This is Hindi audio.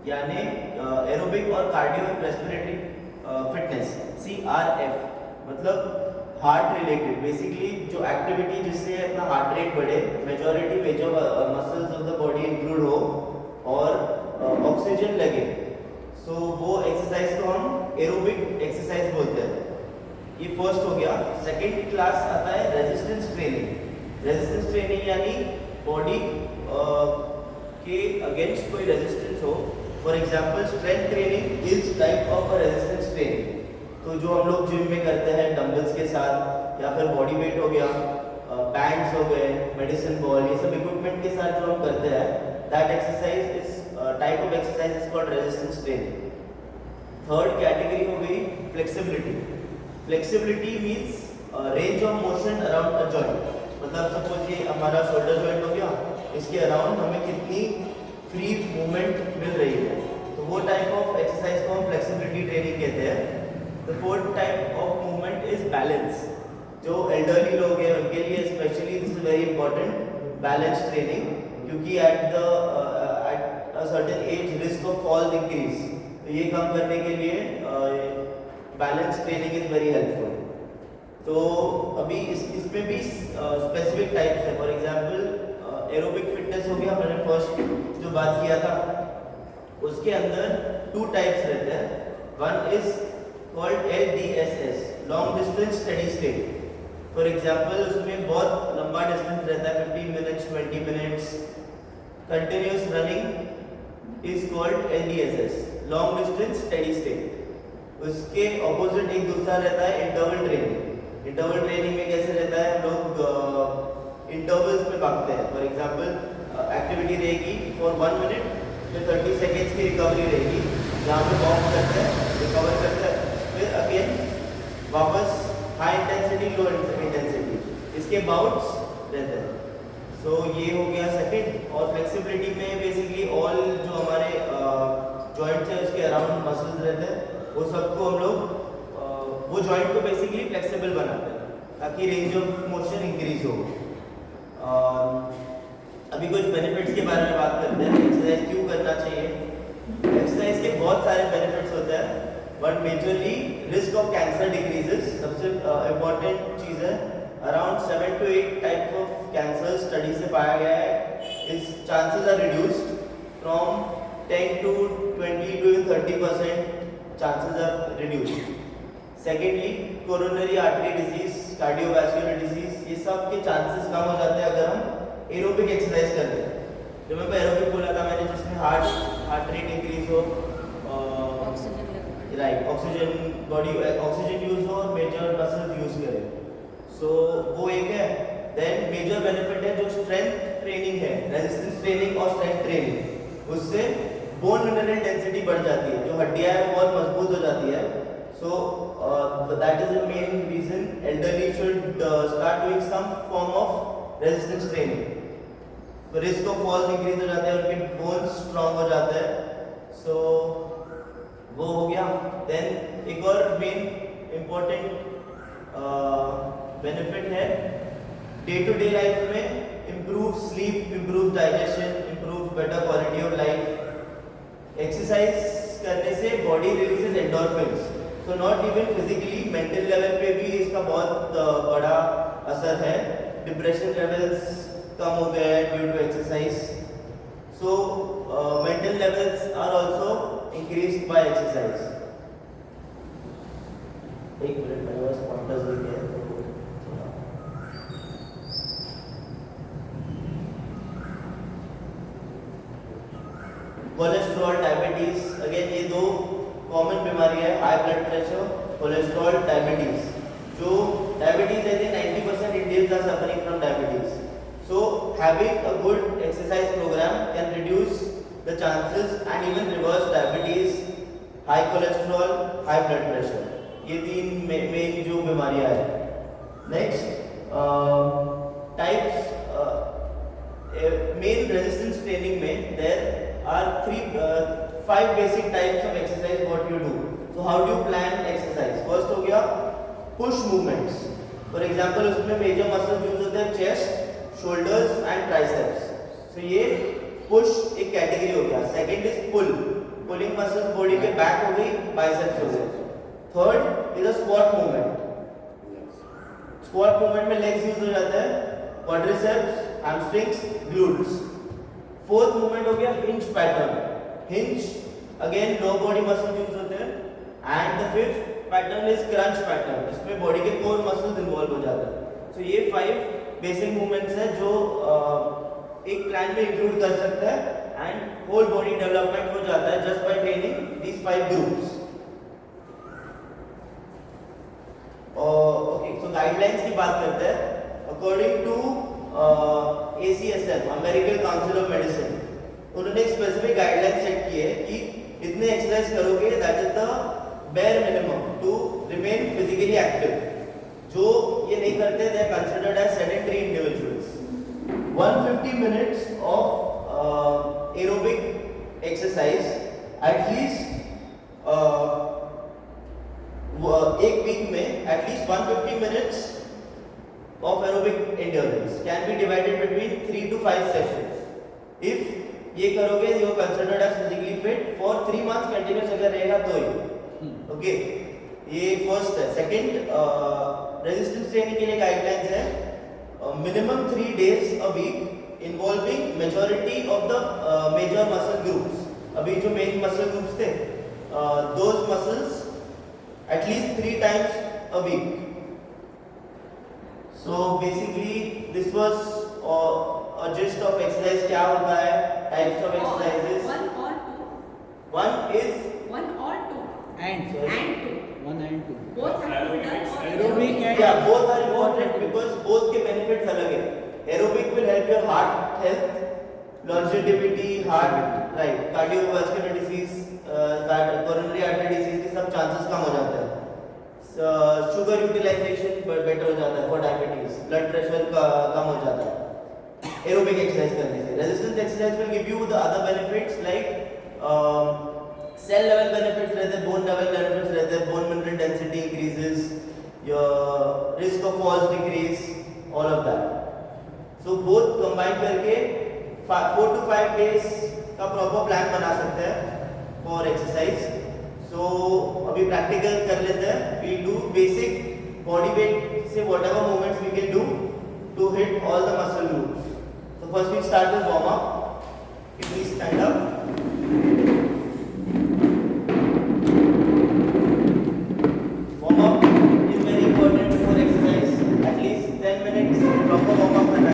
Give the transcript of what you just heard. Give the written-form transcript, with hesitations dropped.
यानी एरोबिक और कार्डियो रेस्पिरेटरी फिटनेस, CRF, मतलब हार्ट रिलेटेड, बेसिकली जो एक्टिविटी जिससे अपना हार्ट रेट बढ़े, majority major muscles of the body include हो और ऑक्सीजन लगे, सो वो एक्सरसाइज को हम एरोबिक एक्सरसाइज बोलते हैं। ये फर्स्ट हो गया। सेकंड क्लास आता है रेजिस्टेंस ट्रेनिंग। रेजिस्टेंस ट्रेनिंग यानी बॉडी के अगेंस्ट कोई रेजिस्टेंस हो। For example strength training is type of a resistance training. तो जो हम लोग जिम में करते हैं डंबल्स के साथ, या फिर बॉडी वेट हो गया, बैंड्स हो गए, मेडिसिन बॉल, ये सब इक्विपमेंट के साथ जो हम करते हैं, that exercise is type of exercise is called resistance training. Third category हो गई flexibility. Flexibility means range of motion around a joint. मतलब सपोज ये हमारा शोल्डर जॉइंट हो गया, इसके अराउंड हमें कितनी फ्री मूवमेंट मिल रही है, तो वो टाइप ऑफ एक्सरसाइज को हम फ्लेक्सिबिलिटी ट्रेनिंग कहते हैं। The fourth type of movement is balance. जो एल्डरली लोग हैं उनके लिए specially this is very important, balance training, क्योंकि at a certain age risk of fall increase, तो ये कम करने के लिए balance training is very helpful. तो अभी इसमें भी स्पेसिफिक टाइप्स है। फॉर एग्जांपल एरोबिक फिटनेस हो गया, मैंने फर्स्ट जो बात किया था, उसके अंदर 2 टाइप्स रहते हैं। One is called LDSS, long distance steady state. For example उसमें बहुत लंबा डिस्टेंस रहता है, 15 minutes, 20 minutes. Continuous running is called LDSS, long distance steady state. उसके ऑपोजिट एक दूसरा रहता है इंटरवल ट्रेनिंग। इंटरवल ट्रेनिंग में कैसे रहता है, लोग इंटरवल्स में भागते हैं। फॉर एग्जांपल एक्टिविटी रहेगी फॉर 1 मिनट, फिर 30 सेकेंड्स की रिकवरी रहेगी, जहाँ पे वॉक करते हैं, रिकवर करते हैं, फिर अगेन वापस हाई इंटेंसिटी लो इंटेंसिटी, इसके बाउट्स रहते हैं। सो ये हो गया सेकंड। और फ्लेक्सिबिलिटी में बेसिकली ऑल जो हमारे जॉइंट्स है उसके अराउंड मसल्स रहते हैं, वो सबको हम लोग वो जॉइंट को बेसिकली फ्लेक्सिबल बनाते हैं ताकि रेंज ऑफ मोशन इंक्रीज हो। अभी कुछ बेनिफिट्स के बारे में बात करते हैं। एक्सरसाइज क्यों करना चाहिए? एक्सरसाइज के बहुत सारे बेनिफिट्स होते हैं, but majorly risk of cancer decreases, सबसे इम्पॉर्टेंट चीज़ है। Around 7 to 8 types of cancer study से पाया गया है। इस chances are reduced from 10 to 20 to 30%, chances are reduced. Secondly coronary artery disease, cardiovascular disease, ये सब के चांसेस कम हो जाते हैं अगर हम एरोबिक एक्सरसाइज करते हैं। जो मैं एरोबिक बोला था मैंने, जिसमें हार्ट रेट इंक्रीज हो, right, oxygen body oxygen use हो और मेजर मसल्स यूज करें, सो वो एक है। देन मेजर बेनिफिट है जो स्ट्रेंथ ट्रेनिंग है, रेजिस्टेंस ट्रेनिंग और स्ट्रेंथ ट्रेनिंग, उससे बोन मिनरल डेंसिटी बढ़ जाती है, जो हड्डियां है वो बहुत मजबूत हो जाती है। So that is the main reason elderly should start doing some form of resistance training. The risk of falls increase हो जाते हैं, उनके bones strong हो जाते हैं, so वो हो गया। Then एक और main important benefit है day to day life में, improve sleep, improve digestion, improve better quality of life. Exercise करने से body releases endorphins, तो not even physically, mental level पे भी इसका बहुत बड़ा असर है। डिप्रेशन लेवल्स कम हो गए हैं due to exercise, so mental levels are also increased by exercise. एक मिनट मेरे पास पॉइंटर्स लिखे हैं। कोलेस्ट्रॉल, डायबिटीज, अगेन ये 2 कॉमन बीमारी है, high blood pressure, cholesterol, diabetes. जो डायबिटीज है, 90% Indians are suffering from diabetes, so having a good exercise programme can reduce the chances and even reverse diabetes, high cholesterol, high blood pressure, ये 3 मेन जो बीमारियां हैं। Next types, main resistance training में there are 5 basic types of exercise what you do. So how do you plan exercise? First हो गया push movements. For example उसमें major muscles यूज होते हैं chest, shoulders and triceps. So ये push एक category हो गया. Second is pull. Pulling muscles body के बैक हो गई, बाइसेप्स हो गए. Third is a squat movement. Squat movement में लेग्स यूज हो जाता है, quadriceps, hamstrings, glutes. Fourth movement हो गया हिंज पैटर्न. हिंज अगेन लो बॉडी मसल यूज होते हैं. And the fifth pattern is crunch pattern, इसमें बॉडी के कोर मसल्स इन्वॉल्व हो जाते हैं. सो ये 5 बेसिक मूवमेंट्स हैं जो एक प्लान में इंक्लूड कर सकते हैं एंड होल बॉडी डेवलपमेंट हो जाता है just by training these 5 groups. Okay, so guidelines की बात करते हैं. According to ACSM, American council of medicine, उन्होंने एक स्पेसिफिक गाइडलाइन सेट की है कि इतने एक्सरसाइज करोगे, that is the bare minimum to remain physically active. जो ये नहीं करते they are considered as sedentary individuals. 150 minutes of aerobic exercise at least एक वीक में at least 150 minutes of aerobic endurance can be divided between 3 to 5 sessions. If ये करोगे you are considered as physically fit for 3 months continuous अगर रहेगा तो ही. Okay, ये first है. Second, resistance training के लिए guidelines है minimum 3 days a week involving majority of the major muscle groups. अभी जो main muscle groups थे, those muscles at least 3 times a week. So basically this was a gist of exercise. क्या होता है, types of exercises. One or two. One is One or two. And two. 1 and 2. Both have to be done. Aerobic and- yeah, both are important because both के benefits अलग है. Aerobic will help your heart health, longevity, heart right, cardiovascular disease, coronary artery disease के सब chances कम हो जाते हैं. शुगर यूटिलाइजेशन बेटर हो जाता है फॉर डायबिटीज. ब्लड प्रेशर कम हो जाता है एरोबिक एक्सरसाइज करने से. Resistance exercise will give you the other benefits like cell level benefits रहते हैं, बोन लेवल बेनिफिट्स रहते हैं, bone mineral density increases, your risk of falls decrease, all of that. So both combine करके 4 to 5 डेज का प्रॉपर प्लान बना सकते हैं फॉर एक्सरसाइज. So अभी प्रैक्टिकल कर लेते हैं. We'll do basic body weight से whatever movements we can do to hit all the muscle groups. So first we start with warm up. Please stand up.